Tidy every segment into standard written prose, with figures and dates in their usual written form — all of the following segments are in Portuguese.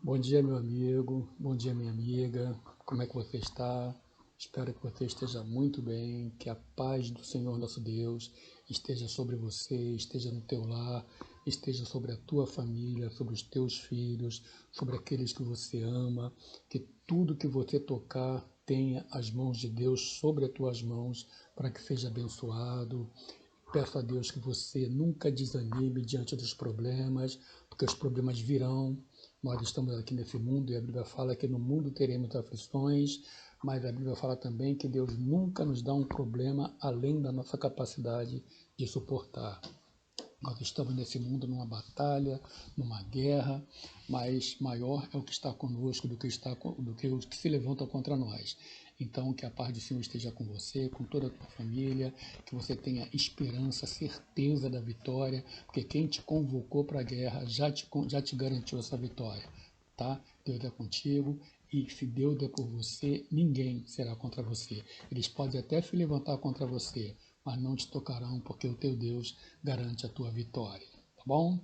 Bom dia, meu amigo. Bom dia, minha amiga. Como é que você está? Espero que você esteja muito bem, que a paz do Senhor nosso Deus esteja sobre você, esteja no teu lar, esteja sobre a tua família, sobre os teus filhos, sobre aqueles que você ama, que tudo que você tocar tenha as mãos de Deus sobre as tuas mãos para que seja abençoado. Peço a Deus que você nunca desanime diante dos problemas, porque os problemas virão. Nós estamos aqui nesse mundo e a Bíblia fala que no mundo teremos aflições, mas a Bíblia fala também que Deus nunca nos dá um problema além da nossa capacidade de suportar. Nós estamos nesse mundo numa batalha, numa guerra, mas maior é o que está conosco do que os que se levantam contra nós. Então, que a paz do Senhor esteja com você, com toda a tua família, que você tenha esperança, certeza da vitória, porque quem te convocou para a guerra já te garantiu essa vitória, tá? Deus é contigo e se Deus é por você, ninguém será contra você. Eles podem até se levantar contra você, mas não te tocarão, porque o teu Deus garante a tua vitória, tá bom?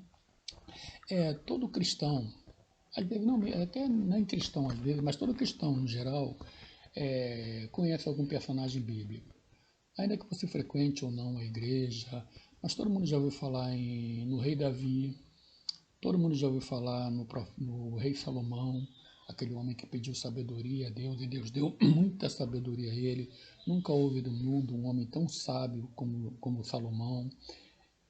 Todo cristão, às vezes não, até nem cristão às vezes, mas todo cristão no geral conhece algum personagem bíblico. Ainda que você frequente ou não a igreja, mas todo mundo já ouviu falar no rei Davi, todo mundo já ouviu falar no rei Salomão, aquele homem que pediu sabedoria a Deus e Deus deu muita sabedoria a ele. Nunca houve no mundo um homem tão sábio como Salomão.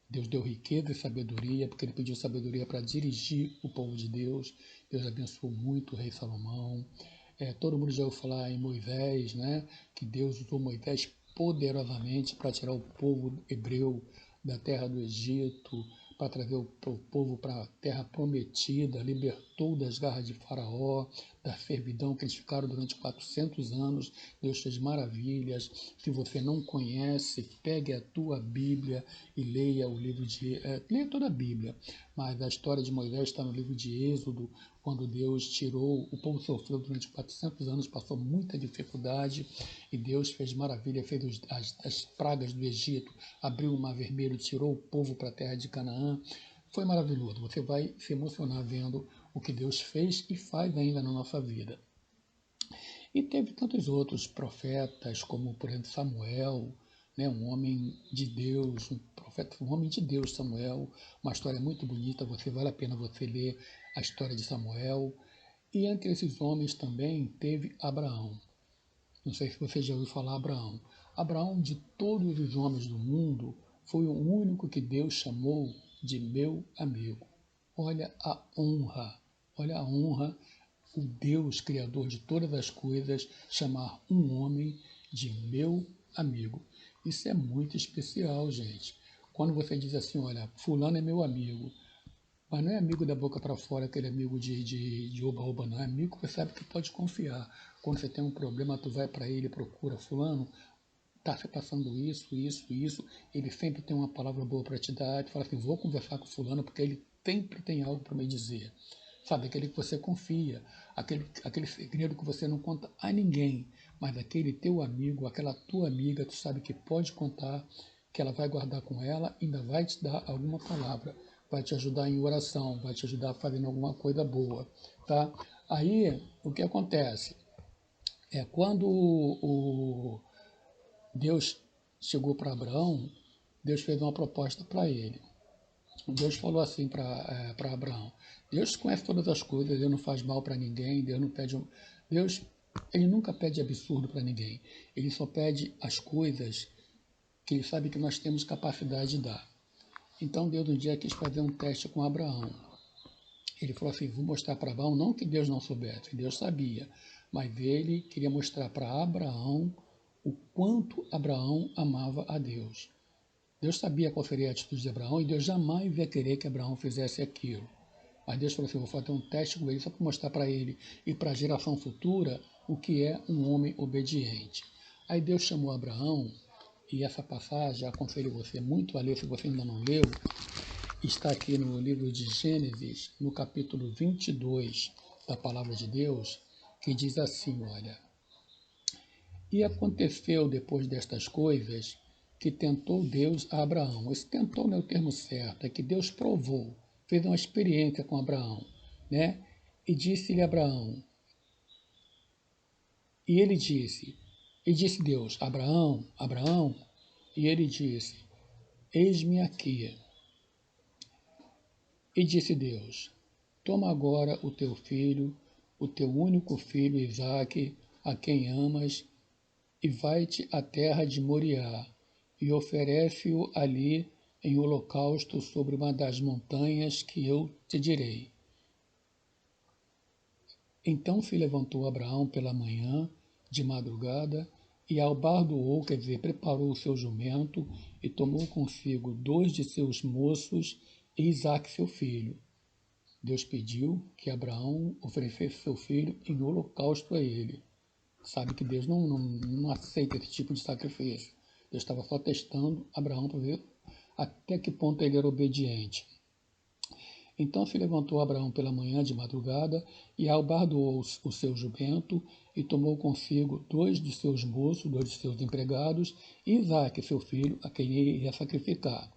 Deus deu riqueza e sabedoria, porque ele pediu sabedoria para dirigir o povo de Deus. Deus abençoou muito o rei Salomão. Todo mundo já ouviu falar em Moisés, né? Que Deus usou Moisés poderosamente para tirar o povo hebreu da terra do Egito, para trazer o povo para a terra prometida, libertou das garras de Faraó, da servidão que eles ficaram durante 400 anos. Deus fez maravilhas. Se você não conhece, pegue a tua Bíblia e leia o livro leia toda a Bíblia, mas a história de Moisés está no livro de Êxodo, quando Deus tirou, o povo sofreu durante 400 anos, passou muita dificuldade, e Deus fez maravilha, fez as pragas do Egito, abriu o mar vermelho, tirou o povo para a terra de Canaã. Foi maravilhoso, você vai se emocionar vendo o que Deus fez e faz ainda na nossa vida. E teve tantos outros profetas, como por exemplo Samuel, né, um homem de Deus, um profeta, um homem de Deus, Samuel, uma história muito bonita, vale a pena você ler a história de Samuel. E entre esses homens também teve Abraão. Não sei se você já ouviu falar Abraão. Abraão, de todos os homens do mundo, foi o único que Deus chamou de meu amigo. Olha a honra, olha a honra, o Deus Criador de todas as coisas, chamar um homem de meu amigo. Isso é muito especial, gente. Quando você diz assim, olha, fulano é meu amigo, mas não é amigo da boca para fora, aquele amigo de oba-oba, não. É amigo que você sabe que pode confiar. Quando você tem um problema, tu vai para ele, procura fulano, tá se passando isso. Ele sempre tem uma palavra boa para te dar. Tu fala assim, vou conversar com fulano porque ele sempre tem algo para me dizer. Sabe, aquele que você confia, aquele segredo que você não conta a ninguém, mas aquele teu amigo, aquela tua amiga, tu sabe que pode contar, que ela vai guardar com ela, ainda vai te dar alguma palavra, vai te ajudar em oração, vai te ajudar fazendo alguma coisa boa, tá? Aí, o que acontece? Quando Deus chegou para Abraão, Deus fez uma proposta para ele. Deus falou assim para Abraão: Deus conhece todas as coisas, Deus não faz mal para ninguém, Deus não pede. Deus, ele nunca pede absurdo para ninguém, ele só pede as coisas que ele sabe que nós temos capacidade de dar. Então Deus um dia quis fazer um teste com Abraão. Ele falou assim: vou mostrar para Abraão, não que Deus não soubesse, Deus sabia, mas ele queria mostrar para Abraão o quanto Abraão amava a Deus. Deus sabia qual seria a atitude de Abraão e Deus jamais ia querer que Abraão fizesse aquilo. Mas Deus falou assim, vou fazer um teste com ele só para mostrar para ele e para a geração futura o que é um homem obediente. Aí Deus chamou Abraão, e essa passagem aconselho você muito a ler, se você ainda não leu, está aqui no livro de Gênesis, no capítulo 22 da palavra de Deus, que diz assim, olha, e aconteceu depois destas coisas que tentou Deus a Abraão. Esse tentou não é o termo certo, é que Deus provou, fez uma experiência com Abraão, né? E disse-lhe Abraão, e disse Deus, Abraão, Abraão, e ele disse, eis-me aqui. E disse Deus, toma agora o teu filho, o teu único filho Isaque, a quem amas, e vai-te à terra de Moriá, e oferece-o ali em holocausto sobre uma das montanhas que eu te direi. Então se levantou Abraão pela manhã, de madrugada, e albardoou, quer dizer, preparou o seu jumento, e tomou consigo 2 de seus moços e Isaque seu filho. Deus pediu que Abraão oferecesse seu filho em holocausto a ele. Sabe que Deus não aceita esse tipo de sacrifício. Deus estava só testando Abraão para ver até que ponto ele era obediente. Então se levantou Abraão pela manhã de madrugada e albardoou o seu jumento e tomou consigo 2 de seus moços, 2 de seus empregados, e Isaque, seu filho, a quem ele ia sacrificar.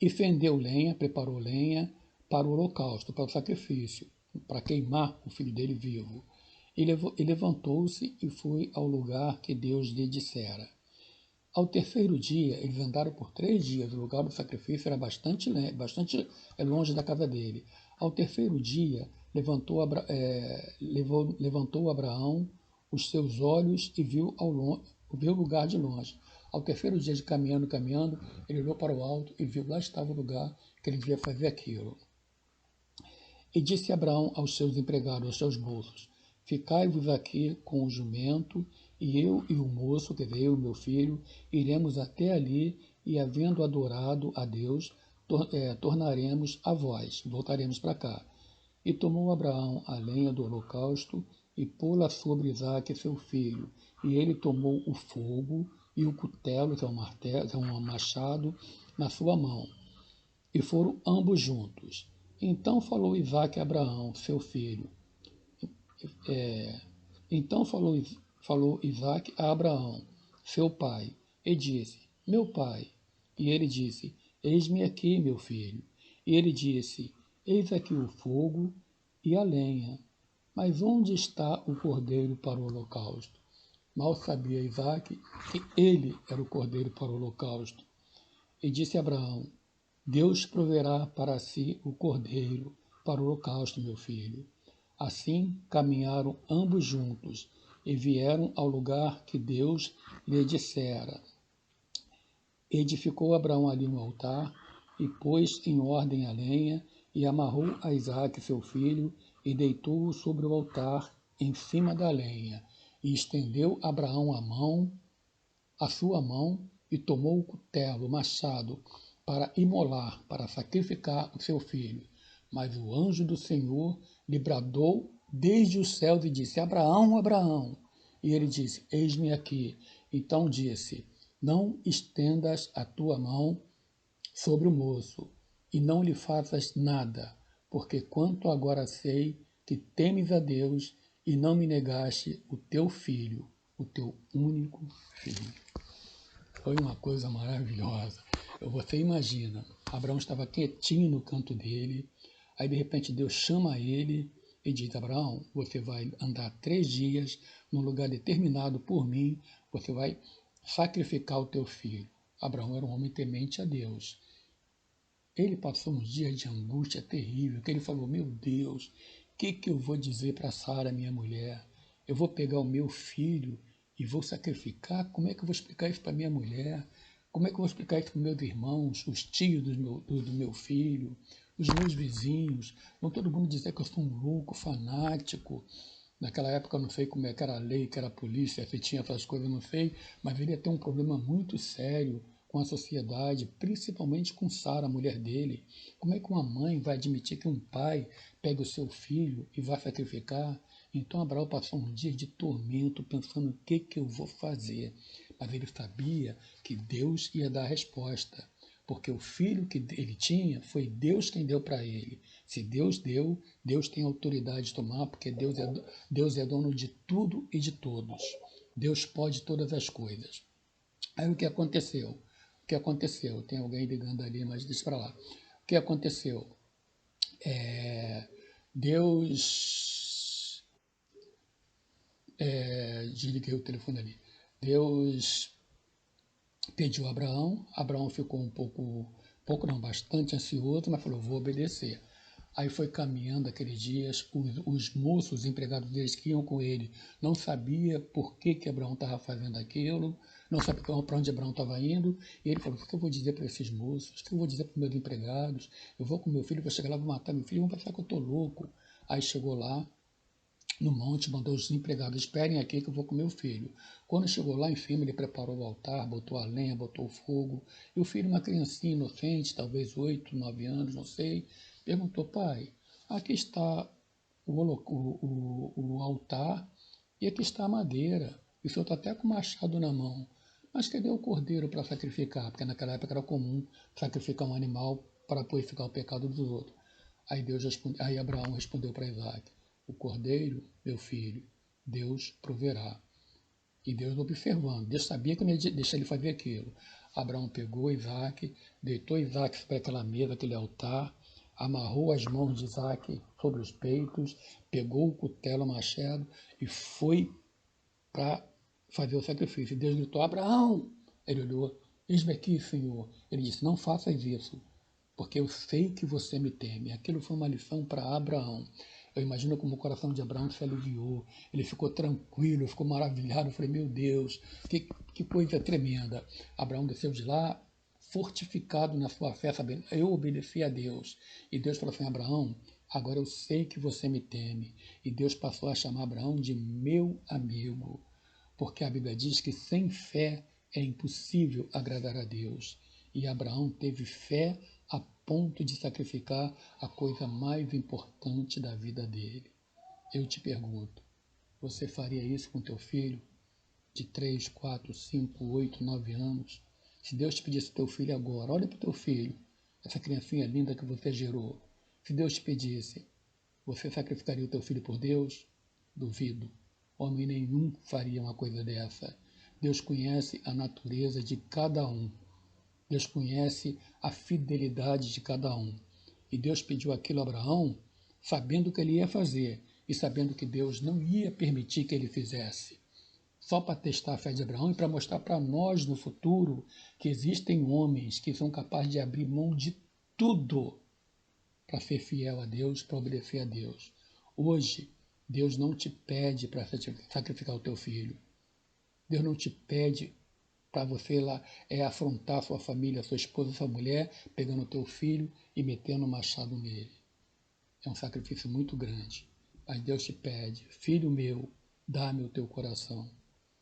E fendeu lenha, preparou lenha para o holocausto, para o sacrifício, para queimar o filho dele vivo. E levantou-se e foi ao lugar que Deus lhe dissera. Ao terceiro dia, eles andaram por 3 dias, o lugar do sacrifício era bastante longe da casa dele. Ao terceiro dia, levantou Abraão os seus olhos e viu o lugar de longe. Ao terceiro dia de caminhando, ele olhou para o alto e viu lá estava o lugar que ele devia fazer aquilo. E disse Abraão aos seus empregados, aos seus moços, ficai-vos aqui com o jumento, e eu e o moço, quer dizer, eu e meu filho, iremos até ali, e havendo adorado a Deus, tornaremos a vós, voltaremos para cá. E tomou Abraão a lenha do holocausto, e pô-la sobre Isaque, seu filho, e ele tomou o fogo e o cutelo, que é um martelo, que é um machado, na sua mão, e foram ambos juntos. Então falou Isaque a Abraão, seu filho. Então falou Isaque a Abraão, seu pai, e disse, meu pai. E ele disse, eis-me aqui, meu filho. E ele disse, eis aqui o fogo e a lenha, mas onde está o cordeiro para o holocausto? Mal sabia Isaque que ele era o cordeiro para o holocausto. E disse Abraão, Deus proverá para si o cordeiro para o holocausto, meu filho. Assim caminharam ambos juntos e vieram ao lugar que Deus lhe dissera. Edificou Abraão ali um altar e pôs em ordem a lenha e amarrou a Isaque, seu filho, e deitou-o sobre o altar em cima da lenha. E estendeu Abraão a sua mão, e tomou o cutelo, o machado, para imolar, para sacrificar o seu filho. Mas o anjo do Senhor lhe bradou desde os céus e disse, Abraão, Abraão. E ele disse, eis-me aqui. Então disse, não estendas a tua mão sobre o moço, e não lhe faças nada, porque quanto agora sei que temes a Deus, e não me negaste o teu filho, o teu único filho. Foi uma coisa maravilhosa. Você imagina, Abraão estava quietinho no canto dele, aí de repente Deus chama ele e diz, Abraão, você vai andar 3 dias num lugar determinado por mim, você vai sacrificar o teu filho. Abraão era um homem temente a Deus. Ele passou uns dias de angústia terrível, que ele falou, meu Deus, o que eu vou dizer para Sara, minha mulher? Eu vou pegar o meu filho e vou sacrificar? Como é que eu vou explicar isso para minha mulher? Como é que eu vou explicar isso para meus irmãos, os tios do meu filho, os meus vizinhos? Vão todo mundo dizer que eu sou um louco, fanático. Naquela época eu não sei como é que era a lei, que era a polícia, se tinha essas coisas, eu não sei, mas ele ia ter um problema muito sério com a sociedade, principalmente com Sara, a mulher dele. Como é que uma mãe vai admitir que um pai pegue o seu filho e vai sacrificar? Então Abraão passou um dia de tormento, pensando o que eu vou fazer. Mas ele sabia que Deus ia dar a resposta, porque o filho que ele tinha foi Deus quem deu para ele. Se Deus deu, Deus tem autoridade de tomar, porque Deus é dono de tudo e de todos. Deus pode todas as coisas. Aí o que aconteceu? O que aconteceu? Tem alguém ligando ali, mas deixa para lá. O que aconteceu? Deus, desliguei o telefone ali. Deus pediu a Abraão. Abraão ficou pouco não, bastante ansioso, mas falou, vou obedecer. Aí foi caminhando aqueles dias, os moços, os empregados deles que iam com ele, não sabia por que Abraão estava fazendo aquilo, não sabia para onde Abraão estava indo, e ele falou, o que eu vou dizer para esses moços? O que eu vou dizer para os meus empregados? Eu vou com meu filho, vou chegar lá, vou matar meu filho, vão pensar que eu estou louco. Aí chegou lá, no monte, mandou os empregados, esperem aqui que eu vou com meu filho. Quando chegou lá em cima, ele preparou o altar, botou a lenha, botou o fogo. E o filho, uma criancinha inocente, talvez 8, 9 anos, não sei, perguntou, pai, aqui está o altar e aqui está a madeira. E o senhor está até com o machado na mão. Mas cadê o cordeiro para sacrificar? Porque naquela época era comum sacrificar um animal para purificar o pecado dos outros. Aí Abraão respondeu para Isaac, o cordeiro, meu filho, Deus proverá. E Deus observando, Deus sabia que não ia deixar ele fazer aquilo. Abraão pegou Isaac, deitou Isaac sobre aquela mesa, aquele altar, amarrou as mãos de Isaac sobre os peitos, pegou o cutelo, o machado e foi para fazer o sacrifício. E Deus gritou, Abraão! Ele olhou, eis-me aqui, Senhor. Ele disse, não faças isso, porque eu sei que você me teme. Aquilo foi uma lição para Abraão. Eu imagino como o coração de Abraão se aliviou, ele ficou tranquilo, ficou maravilhado. Eu falei, meu Deus, que coisa tremenda. Abraão desceu de lá, fortificado na sua fé, sabendo, eu obedeci a Deus. E Deus falou assim, Abraão, agora eu sei que você me teme. E Deus passou a chamar Abraão de meu amigo, porque a Bíblia diz que sem fé é impossível agradar a Deus. E Abraão teve fé a ponto de sacrificar a coisa mais importante da vida dele. Eu te pergunto, você faria isso com teu filho de 3, 4, 5, 8, 9 anos? Se Deus te pedisse teu filho agora, olha para o teu filho, essa criancinha linda que você gerou. Se Deus te pedisse, você sacrificaria o teu filho por Deus? Duvido. Homem nenhum faria uma coisa dessa. Deus conhece a natureza de cada um. Deus conhece a fidelidade de cada um. E Deus pediu aquilo a Abraão, sabendo o que ele ia fazer e sabendo que Deus não ia permitir que ele fizesse. Só para testar a fé de Abraão e para mostrar para nós no futuro que existem homens que são capazes de abrir mão de tudo para ser fiel a Deus, para obedecer a Deus. Hoje, Deus não te pede para sacrificar o teu filho. Deus não te pede para você lá afrontar sua família, sua esposa, sua mulher, pegando o teu filho e metendo um machado nele. É um sacrifício muito grande. Mas Deus te pede, filho meu, dá-me o teu coração.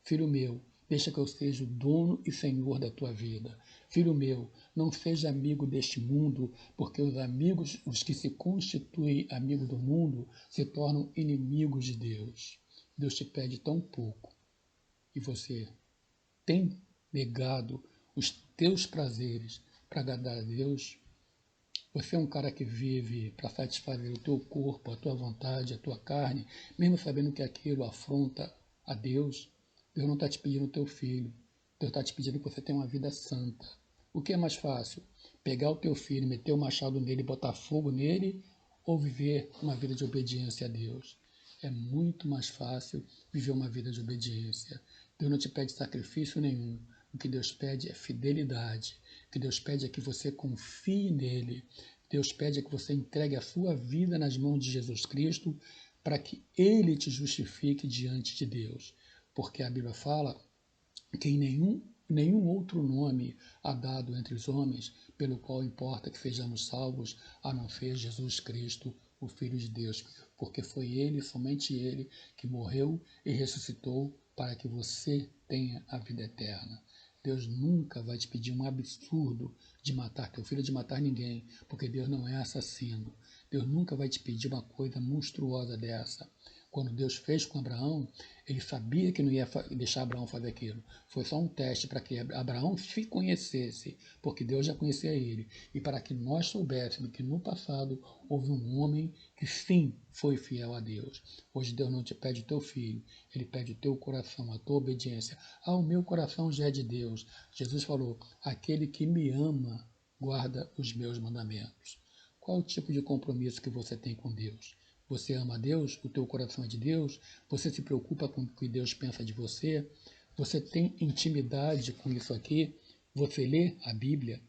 Filho meu, deixa que eu seja o dono e senhor da tua vida. Filho meu, não seja amigo deste mundo, porque os amigos, os que se constituem amigos do mundo, se tornam inimigos de Deus. Deus te pede tão pouco. E você tem negado os teus prazeres para agradar a Deus? Você é um cara que vive para satisfazer o teu corpo, a tua vontade, a tua carne, mesmo sabendo que aquilo afronta a Deus? Deus não está te pedindo o teu filho. Deus está te pedindo que você tenha uma vida santa. O que é mais fácil? Pegar o teu filho, meter o machado nele, botar fogo nele, ou viver uma vida de obediência a Deus? É muito mais fácil viver uma vida de obediência. Deus não te pede sacrifício nenhum. O que Deus pede é fidelidade. O que Deus pede é que você confie nele. Deus pede é que você entregue a sua vida nas mãos de Jesus Cristo para que ele te justifique diante de Deus. Porque a Bíblia fala que em nenhum outro nome há dado entre os homens pelo qual importa que sejamos salvos, a não ser Jesus Cristo, o Filho de Deus, porque foi ele, somente ele, que morreu e ressuscitou para que você tenha a vida eterna. Deus nunca vai te pedir um absurdo de matar teu filho, de matar ninguém, porque Deus não é assassino. Deus nunca vai te pedir uma coisa monstruosa dessa. Quando Deus fez com Abraão, ele sabia que não ia deixar Abraão fazer aquilo. Foi só um teste para que Abraão se conhecesse, porque Deus já conhecia ele. E para que nós soubéssemos que no passado houve um homem que sim foi fiel a Deus. Hoje Deus não te pede o teu filho, ele pede o teu coração, a tua obediência. Ah, o meu coração já é de Deus. Jesus falou, aquele que me ama guarda os meus mandamentos. Qual o tipo de compromisso que você tem com Deus? você ama a Deus, o teu coração é de Deus, você se preocupa com o que Deus pensa de você tem intimidade com isso aqui, você lê a Bíblia,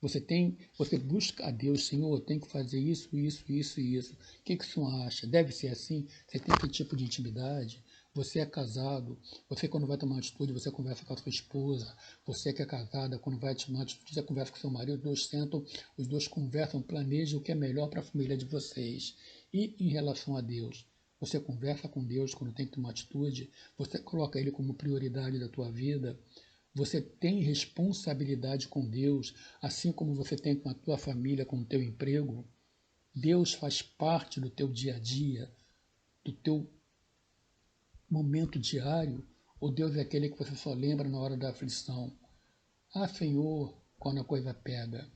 você busca a Deus, Senhor, eu tenho que fazer isso, isso, isso e isso. O que o senhor acha? Deve ser assim? Você tem que tipo de intimidade? Você é casado, você quando vai tomar uma atitude, você conversa com a sua esposa, você que é casada, quando vai tomar uma atitude, você conversa com seu marido, os dois sentam, os dois conversam, planejam o que é melhor para a família de vocês. E em relação a Deus, você conversa com Deus quando tem que tomar atitude, você coloca Ele como prioridade da tua vida, você tem responsabilidade com Deus, assim como você tem com a tua família, com o teu emprego. Deus faz parte do teu dia a dia, do teu momento diário, ou Deus é aquele que você só lembra na hora da aflição? Ah, Senhor, quando a coisa pega.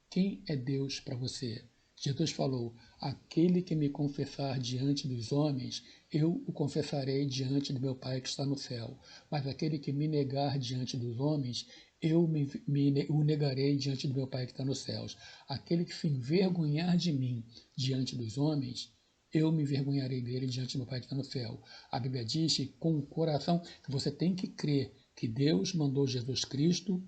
Quem é Deus para você? Jesus falou, aquele que me confessar diante dos homens, eu o confessarei diante do meu Pai que está no céu. Mas aquele que me negar diante dos homens, o negarei diante do meu Pai que está nos céus. Aquele que se envergonhar de mim diante dos homens, eu me envergonharei dele diante do meu Pai que está no céu. A Bíblia diz que com o coração você tem que crer que Deus mandou Jesus Cristo,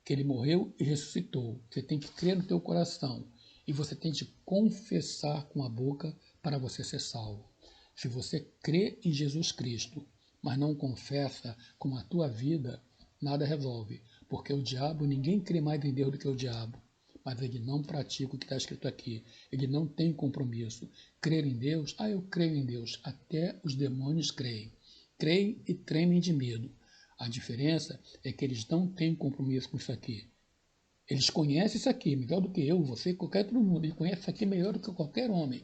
que ele morreu e ressuscitou. Você tem que crer no teu coração e você tem que confessar com a boca para você ser salvo. Se você crê em Jesus Cristo, mas não confessa com a tua vida, nada resolve, porque o diabo, ninguém crê mais em Deus do que o diabo, mas ele não pratica o que está escrito aqui, ele não tem compromisso. Crer em Deus, eu creio em Deus, até os demônios creem. Creem e tremem de medo. A diferença é que eles não têm compromisso com isso aqui. Eles conhecem isso aqui melhor do que eu, você, qualquer todo mundo. Eles conhecem isso aqui melhor do que qualquer homem.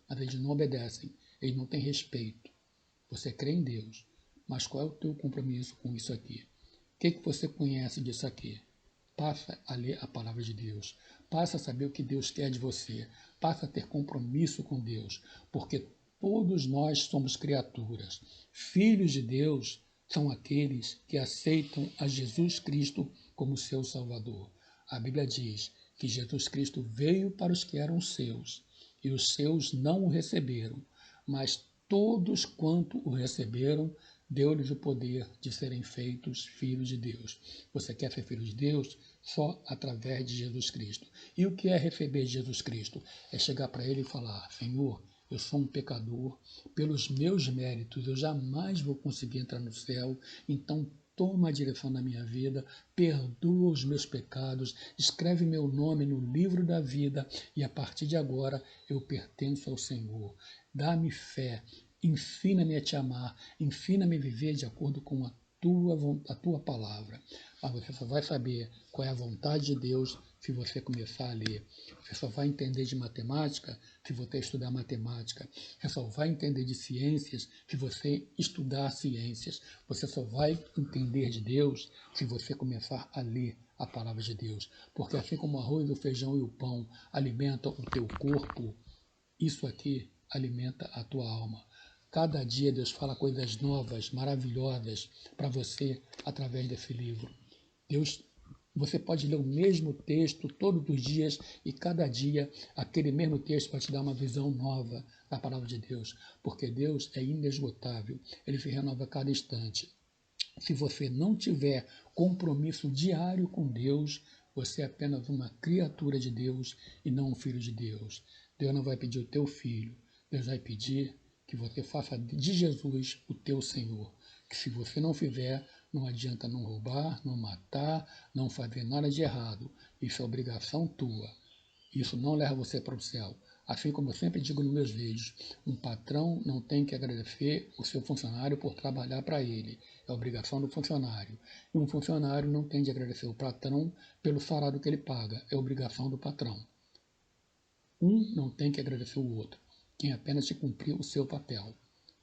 Mas eles não obedecem. Eles não têm respeito. Você crê em Deus. Mas qual é o teu compromisso com isso aqui? O que você conhece disso aqui? Passa a ler a palavra de Deus. Passa a saber o que Deus quer de você. Passa a ter compromisso com Deus. Porque todos nós somos criaturas. Filhos de Deus são aqueles que aceitam a Jesus Cristo como seu Salvador. A Bíblia diz que Jesus Cristo veio para os que eram seus, e os seus não o receberam, mas todos quanto o receberam, deu-lhes o poder de serem feitos filhos de Deus. Você quer ser filho de Deus? Só através de Jesus Cristo. E o que é receber Jesus Cristo? É chegar para Ele e falar, Senhor, eu sou um pecador, pelos meus méritos eu jamais vou conseguir entrar no céu, então toma a direção da minha vida, perdoa os meus pecados, escreve meu nome no livro da vida e a partir de agora eu pertenço ao Senhor. Dá-me fé, ensina-me a te amar, ensina-me a viver de acordo com a tua palavra. Mas você só vai saber qual é a vontade de Deus se você começar a ler. Você só vai entender de matemática se você estudar matemática. Você só vai entender de ciências se você estudar ciências. Você só vai entender de Deus se você começar a ler a palavra de Deus. Porque assim como o arroz, o feijão e o pão alimentam o teu corpo, isso aqui alimenta a tua alma. Cada dia Deus fala coisas novas, maravilhosas para você através desse livro. Você pode ler o mesmo texto todos os dias e cada dia aquele mesmo texto vai te dar uma visão nova da palavra de Deus, porque Deus é inesgotável, Ele se renova a cada instante. Se você não tiver compromisso diário com Deus, você é apenas uma criatura de Deus e não um filho de Deus. Deus não vai pedir o teu filho, Deus vai pedir que você faça de Jesus o teu Senhor. Que se você não fizer, não adianta não roubar, não matar, não fazer nada de errado. Isso é obrigação tua. Isso não leva você para o céu. Assim como eu sempre digo nos meus vídeos, um patrão não tem que agradecer o seu funcionário por trabalhar para ele. É obrigação do funcionário. E um funcionário não tem de agradecer o patrão pelo salário que ele paga. É obrigação do patrão. Um não tem que agradecer o outro. Tem apenas de cumprir o seu papel.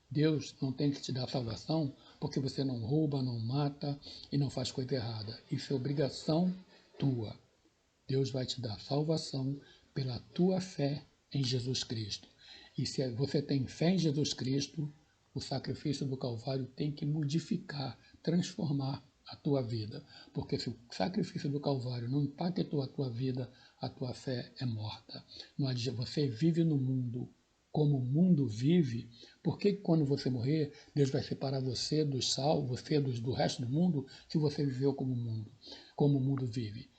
Deus não tem que te dar salvação porque você não rouba, não mata e não faz coisa errada. Isso é obrigação tua. Deus vai te dar salvação pela tua fé em Jesus Cristo. E se você tem fé em Jesus Cristo, o sacrifício do Calvário tem que modificar, transformar a tua vida. Porque se o sacrifício do Calvário não impactou a tua vida, a tua fé é morta. Não adianta, você vive no mundo como o mundo vive, por que quando você morrer, Deus vai separar você dos salvos, você do resto do mundo, se você viveu como o mundo vive?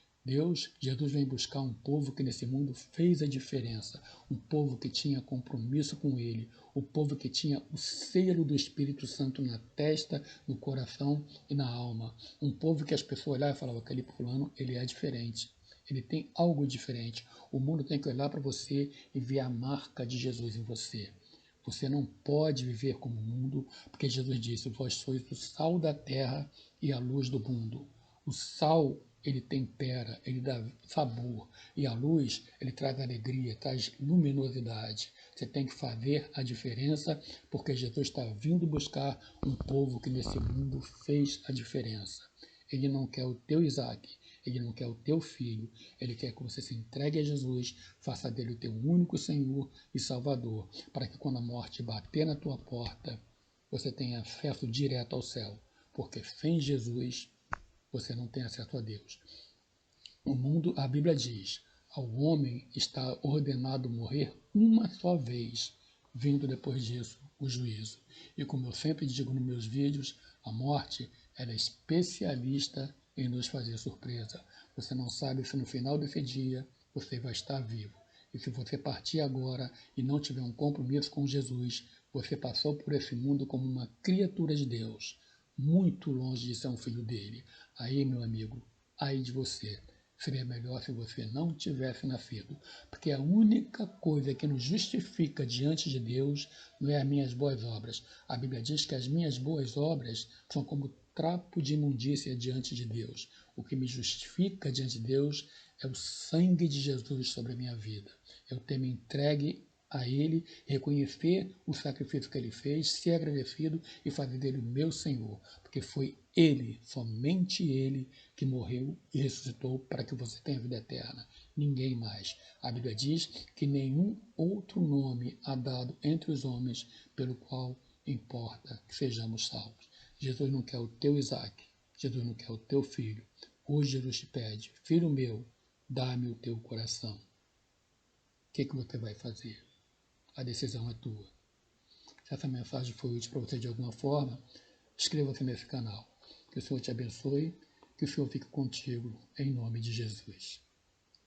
Jesus vem buscar um povo que nesse mundo fez a diferença, um povo que tinha compromisso com Ele, o povo que tinha o selo do Espírito Santo na testa, no coração e na alma, um povo que as pessoas olhavam e falavam, aquele fulano, ele é diferente, ele tem algo diferente. O mundo tem que olhar para você e ver a marca de Jesus em você. Você não pode viver como o mundo, porque Jesus disse, vós sois o sal da terra e a luz do mundo. O sal, ele tempera, ele dá sabor, e a luz, ele traz alegria, traz luminosidade. Você tem que fazer a diferença, porque Jesus está vindo buscar um povo que nesse mundo fez a diferença. Ele não quer o teu Isaac, ele não quer o teu filho, ele quer que você se entregue a Jesus, faça dele o teu único Senhor e Salvador, para que quando a morte bater na tua porta, você tenha acesso direto ao céu, porque sem Jesus você não tem acesso a Deus. O mundo, a Bíblia diz, ao homem está ordenado morrer uma só vez, vindo depois disso o juízo. E como eu sempre digo nos meus vídeos, a morte ela é especialista em nos fazer surpresa. Você não sabe se no final desse dia você vai estar vivo. E se você partir agora e não tiver um compromisso com Jesus, você passou por esse mundo como uma criatura de Deus, muito longe de ser um filho dele. Aí, meu amigo, aí de você. Seria melhor se você não tivesse nascido, porque a única coisa que nos justifica diante de Deus não é as minhas boas obras. A Bíblia diz que as minhas boas obras são como trapo de imundícia diante de Deus. O que me justifica diante de Deus é o sangue de Jesus sobre a minha vida. Eu ter me entregue a Ele, reconhecer o sacrifício que Ele fez, ser agradecido e fazer dele o meu Senhor, porque foi Ele, somente Ele, que morreu e ressuscitou para que você tenha vida eterna. Ninguém mais. A Bíblia diz que nenhum outro nome há dado entre os homens pelo qual importa que sejamos salvos. Jesus não quer o teu Isaac, Jesus não quer o teu filho. Hoje Jesus te pede, filho meu, dá-me o teu coração. O que você vai fazer? A decisão é tua. Se essa mensagem foi útil para você de alguma forma, inscreva-se nesse canal. Que o Senhor te abençoe, que o Senhor fique contigo, em nome de Jesus.